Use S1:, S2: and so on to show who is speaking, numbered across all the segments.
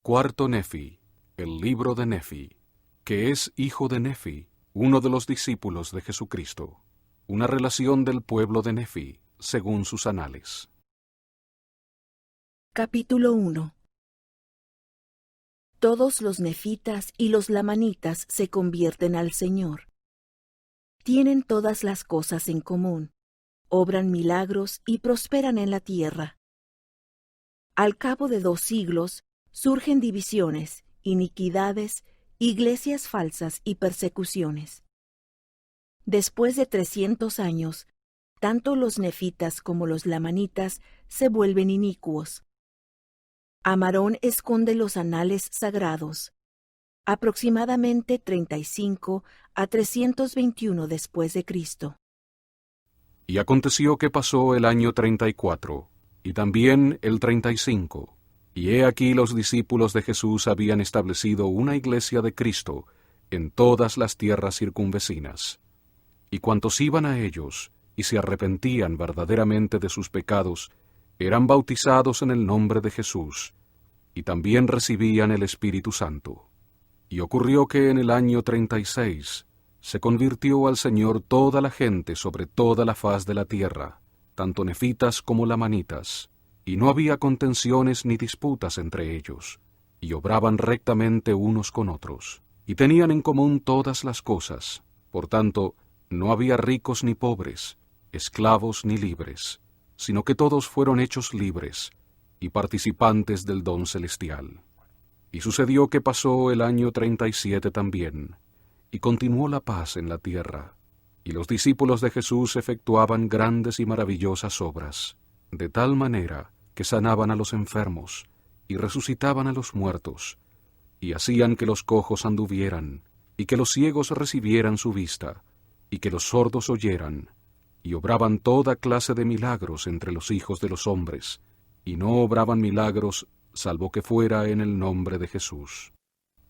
S1: Cuarto Nefi, el libro de Nefi, que es hijo de Nefi, uno de los discípulos de Jesucristo. Una relación del pueblo de Nefi, según sus anales.
S2: Capítulo 1. Todos los nefitas y los lamanitas se convierten al Señor. Tienen todas las cosas en común, obran milagros y prosperan en la tierra. Al cabo de 2 siglos, surgen divisiones, iniquidades, iglesias falsas y persecuciones. Después de 300 años, tanto los nefitas como los lamanitas se vuelven inicuos. Amarón esconde los anales sagrados, aproximadamente 35 a 321 después de Cristo.
S1: Y aconteció que pasó el año 34, y también el 35, y he aquí los discípulos de Jesús habían establecido una iglesia de Cristo en todas las tierras circunvecinas. Y cuantos iban a ellos, y se arrepentían verdaderamente de sus pecados, eran bautizados en el nombre de Jesús, y también recibían el Espíritu Santo. Y ocurrió que en el año 36 se convirtió al Señor toda la gente sobre toda la faz de la tierra, tanto nefitas como lamanitas, y no había contenciones ni disputas entre ellos, y obraban rectamente unos con otros, y tenían en común todas las cosas. Por tanto, no había ricos ni pobres, esclavos ni libres, sino que todos fueron hechos libres, y participantes del don celestial. Y sucedió que pasó el año 37 también, y continuó la paz en la tierra, y los discípulos de Jesús efectuaban grandes y maravillosas obras, de tal manera que sanaban a los enfermos, y resucitaban a los muertos, y hacían que los cojos anduvieran, y que los ciegos recibieran su vista, y que los sordos oyeran, y obraban toda clase de milagros entre los hijos de los hombres, y no obraban milagros salvo que fuera en el nombre de Jesús.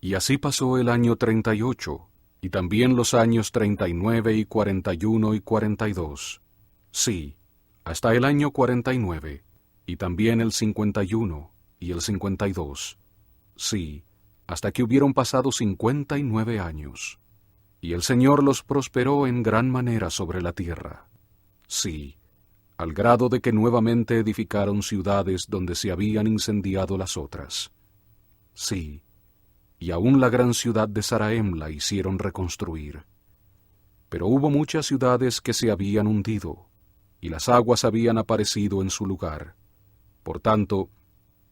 S1: Y así pasó el año 38, y también los años 39 y 41 y 42. Sí, hasta el año 49, y también el 51 y el 52. Sí, hasta que hubieron pasado 59 años. Y el Señor los prosperó en gran manera sobre la tierra. Sí, al grado de que nuevamente edificaron ciudades donde se habían incendiado las otras. Sí, y aún la gran ciudad de Saraem la hicieron reconstruir. Pero hubo muchas ciudades que se habían hundido, y las aguas habían aparecido en su lugar. Por tanto,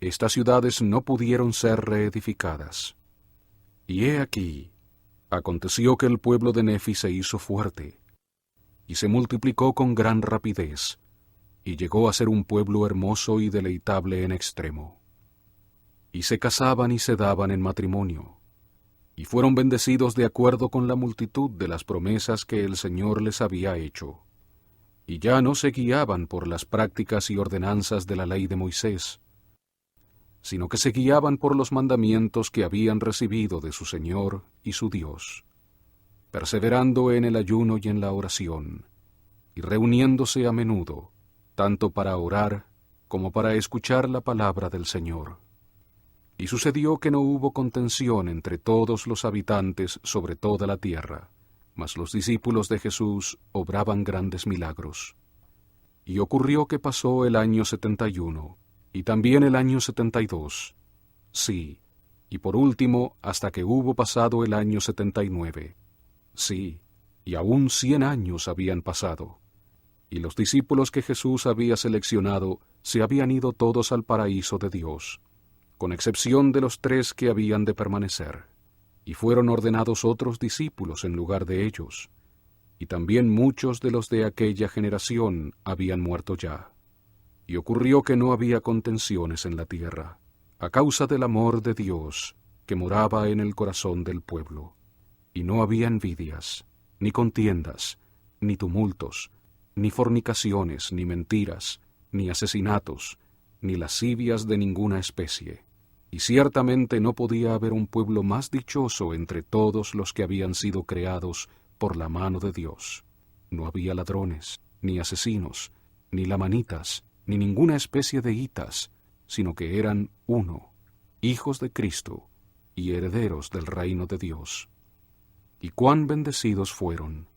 S1: estas ciudades no pudieron ser reedificadas. Y he aquí, aconteció que el pueblo de Nefi se hizo fuerte, y se multiplicó con gran rapidez, y llegó a ser un pueblo hermoso y deleitable en extremo. Y se casaban y se daban en matrimonio, y fueron bendecidos de acuerdo con la multitud de las promesas que el Señor les había hecho. Y ya no se guiaban por las prácticas y ordenanzas de la ley de Moisés, sino que se guiaban por los mandamientos que habían recibido de su Señor y su Dios, perseverando en el ayuno y en la oración, y reuniéndose a menudo, tanto para orar como para escuchar la palabra del Señor. Y sucedió que no hubo contención entre todos los habitantes sobre toda la tierra, mas los discípulos de Jesús obraban grandes milagros. Y ocurrió que pasó el año 71, y también el año 72, sí, y por último hasta que hubo pasado el año 79, sí, y aún 100 años habían pasado. Y los discípulos que Jesús había seleccionado se habían ido todos al paraíso de Dios, con excepción de los 3 que habían de permanecer, y fueron ordenados otros discípulos en lugar de ellos, y también muchos de los de aquella generación habían muerto ya. Y ocurrió que no había contenciones en la tierra, a causa del amor de Dios que moraba en el corazón del pueblo, y no había envidias, ni contiendas, ni tumultos, ni fornicaciones, ni mentiras, ni asesinatos, ni lascivias de ninguna especie. Y ciertamente no podía haber un pueblo más dichoso entre todos los que habían sido creados por la mano de Dios. No había ladrones, ni asesinos, ni lamanitas, ni ninguna especie de hitas, sino que eran uno, hijos de Cristo y herederos del reino de Dios. Y cuán bendecidos fueron,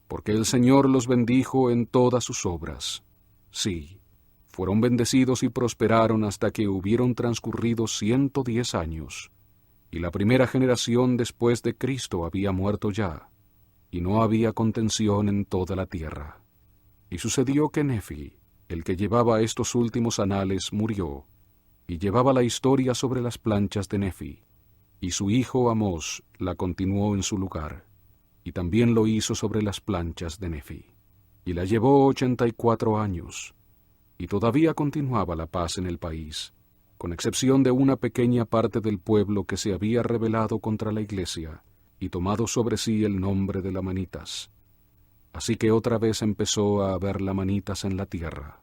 S1: porque el Señor los bendijo en todas sus obras. Sí, fueron bendecidos y prosperaron hasta que hubieron transcurrido 110 años, y la primera generación después de Cristo había muerto ya, y no había contención en toda la tierra. Y sucedió que Nefi, el que llevaba estos últimos anales, murió, y llevaba la historia sobre las planchas de Nefi, y su hijo Amós la continuó en su lugar, y también lo hizo sobre las planchas de Nefi, y la llevó 84 años, y todavía continuaba la paz en el país, con excepción de una pequeña parte del pueblo que se había rebelado contra la iglesia y tomado sobre sí el nombre de lamanitas. Así que otra vez empezó a haber lamanitas en la tierra.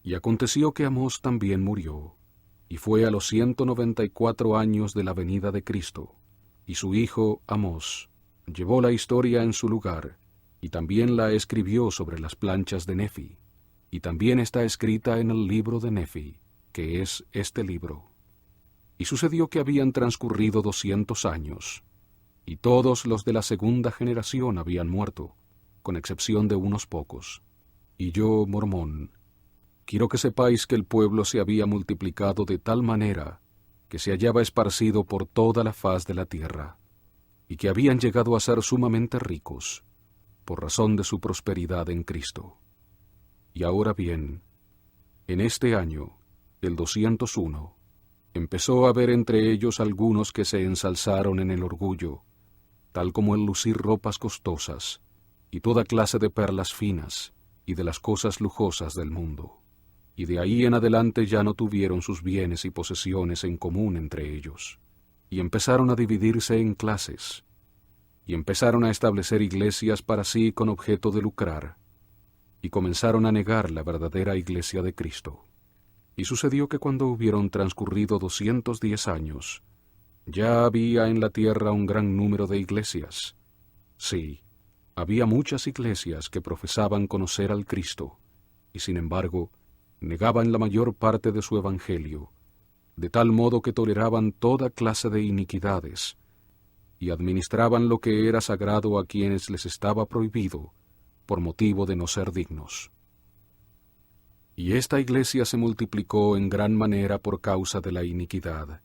S1: Y aconteció que Amós también murió, y fue a los 194 años de la venida de Cristo, y su hijo Amós llevó la historia en su lugar, y también la escribió sobre las planchas de Nefi, y también está escrita en el libro de Nefi, que es este libro. Y sucedió que habían transcurrido 200 años, y todos los de la segunda generación habían muerto, con excepción de unos pocos. Y yo, Mormón, quiero que sepáis que el pueblo se había multiplicado de tal manera que se hallaba esparcido por toda la faz de la tierra, y que habían llegado a ser sumamente ricos, por razón de su prosperidad en Cristo. Y ahora bien, en este año, el 201, empezó a haber entre ellos algunos que se ensalzaron en el orgullo, tal como el lucir ropas costosas, y toda clase de perlas finas, y de las cosas lujosas del mundo. Y de ahí en adelante ya no tuvieron sus bienes y posesiones en común entre ellos, y empezaron a dividirse en clases, y empezaron a establecer iglesias para sí con objeto de lucrar, y comenzaron a negar la verdadera iglesia de Cristo. Y sucedió que cuando hubieron transcurrido 210 años, ya había en la tierra un gran número de iglesias. Sí, había muchas iglesias que profesaban conocer al Cristo, y sin embargo, negaban la mayor parte de su evangelio, de tal modo que toleraban toda clase de iniquidades, y administraban lo que era sagrado a quienes les estaba prohibido, por motivo de no ser dignos. Y esta iglesia se multiplicó en gran manera por causa de la iniquidad,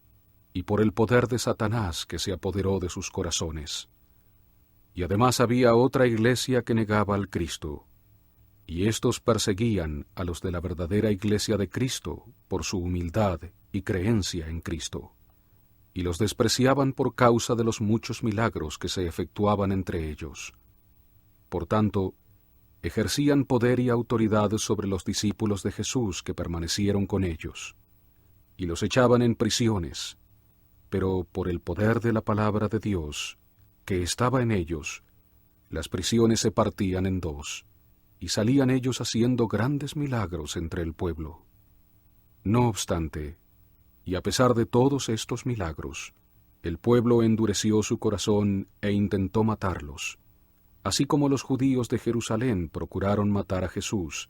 S1: y por el poder de Satanás que se apoderó de sus corazones. Y además había otra iglesia que negaba al Cristo, y éstos perseguían a los de la verdadera iglesia de Cristo por su humildad y creencia en Cristo, y los despreciaban por causa de los muchos milagros que se efectuaban entre ellos. Por tanto, ejercían poder y autoridad sobre los discípulos de Jesús que permanecieron con ellos, y los echaban en prisiones, pero por el poder de la palabra de Dios, que estaba en ellos, las prisiones se partían en dos, y salían ellos haciendo grandes milagros entre el pueblo. No obstante, y a pesar de todos estos milagros, el pueblo endureció su corazón e intentó matarlos, así como los judíos de Jerusalén procuraron matar a Jesús,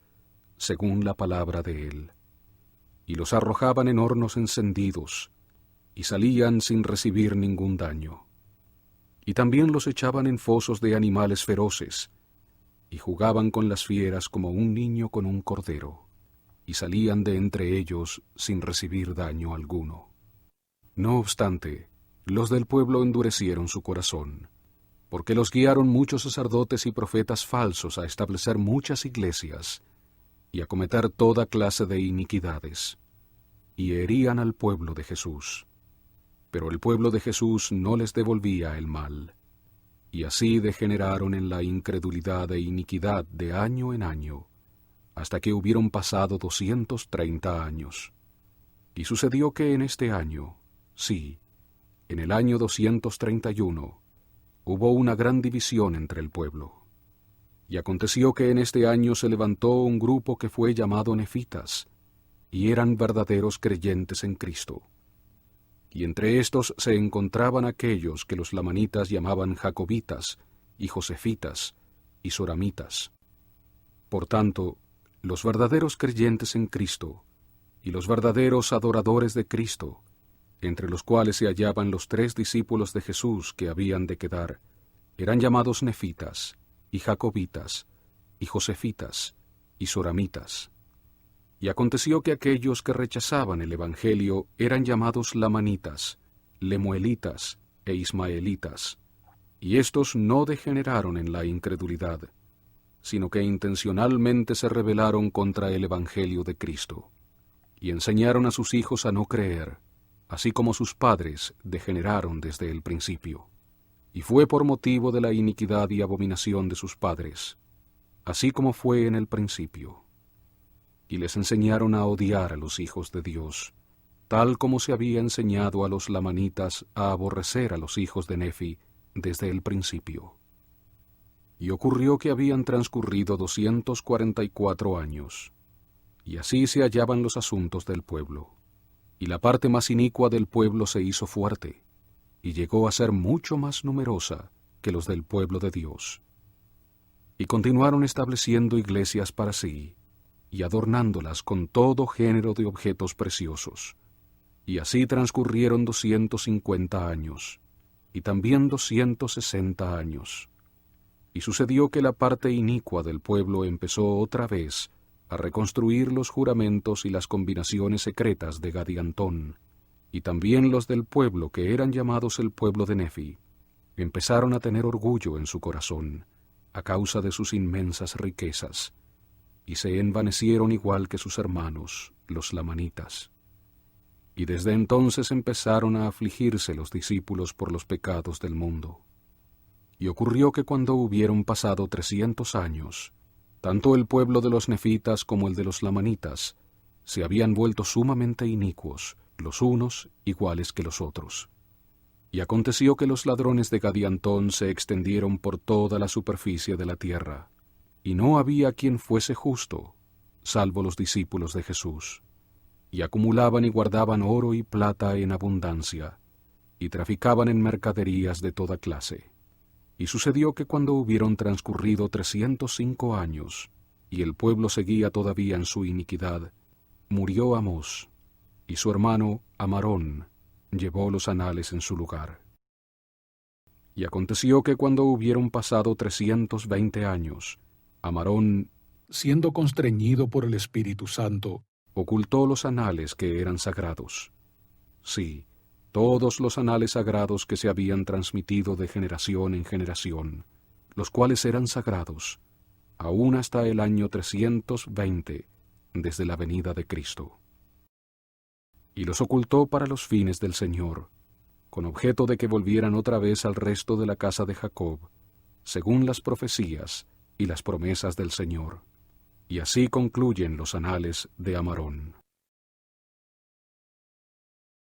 S1: según la palabra de él. Y los arrojaban en hornos encendidos, y salían sin recibir ningún daño. Y también los echaban en fosos de animales feroces, y jugaban con las fieras como un niño con un cordero, y salían de entre ellos sin recibir daño alguno. No obstante, los del pueblo endurecieron su corazón, porque los guiaron muchos sacerdotes y profetas falsos a establecer muchas iglesias y a cometer toda clase de iniquidades, y herían al pueblo de Jesús. Pero el pueblo de Jesús no les devolvía el mal, y así degeneraron en la incredulidad e iniquidad de año en año, hasta que hubieron pasado 230 años. Y sucedió que en este año, sí, en el año 231, hubo una gran división entre el pueblo. Y aconteció que en este año se levantó un grupo que fue llamado Nefitas, y eran verdaderos creyentes en Cristo. Y entre estos se encontraban aquellos que los lamanitas llamaban jacobitas, y josefitas, y soramitas. Por tanto, los verdaderos creyentes en Cristo, y los verdaderos adoradores de Cristo, entre los cuales se hallaban los 3 discípulos de Jesús que habían de quedar, eran llamados nefitas, y jacobitas, y josefitas, y soramitas. Y aconteció que aquellos que rechazaban el Evangelio eran llamados lamanitas, lemuelitas e ismaelitas, y estos no degeneraron en la incredulidad, sino que intencionalmente se rebelaron contra el Evangelio de Cristo, y enseñaron a sus hijos a no creer, así como sus padres degeneraron desde el principio. Y fue por motivo de la iniquidad y abominación de sus padres, así como fue en el principio. Y les enseñaron a odiar a los hijos de Dios, tal como se había enseñado a los lamanitas a aborrecer a los hijos de Nefi desde el principio. Y ocurrió que habían transcurrido 244 años, y así se hallaban los asuntos del pueblo. Y la parte más inicua del pueblo se hizo fuerte, y llegó a ser mucho más numerosa que los del pueblo de Dios. Y continuaron estableciendo iglesias para sí, y adornándolas con todo género de objetos preciosos. Y así transcurrieron 250 años, y también 260 años. Y sucedió que la parte inicua del pueblo empezó otra vez a reconstruir los juramentos y las combinaciones secretas de Gadiantón, y también los del pueblo que eran llamados el pueblo de Nefi, empezaron a tener orgullo en su corazón, a causa de sus inmensas riquezas, y se envanecieron igual que sus hermanos, los lamanitas. Y desde entonces empezaron a afligirse los discípulos por los pecados del mundo. Y ocurrió que cuando hubieron pasado 300 años, tanto el pueblo de los nefitas como el de los lamanitas se habían vuelto sumamente inicuos, los unos iguales que los otros. Y aconteció que los ladrones de Gadiantón se extendieron por toda la superficie de la tierra, y no había quien fuese justo, salvo los discípulos de Jesús, y acumulaban y guardaban oro y plata en abundancia, y traficaban en mercaderías de toda clase. Y sucedió que cuando hubieron transcurrido 305 años, y el pueblo seguía todavía en su iniquidad, murió Amós, y su hermano Amarón llevó los anales en su lugar. Y aconteció que cuando hubieron pasado 320 años, Amarón, siendo constreñido por el Espíritu Santo, ocultó los anales que eran sagrados. Sí, todos los anales sagrados que se habían transmitido de generación en generación, los cuales eran sagrados, aún hasta el año 320, desde la venida de Cristo. Y los ocultó para los fines del Señor, con objeto de que volvieran otra vez al resto de la casa de Jacob, según las profecías y las promesas del Señor. Y así concluyen los anales de Amarón.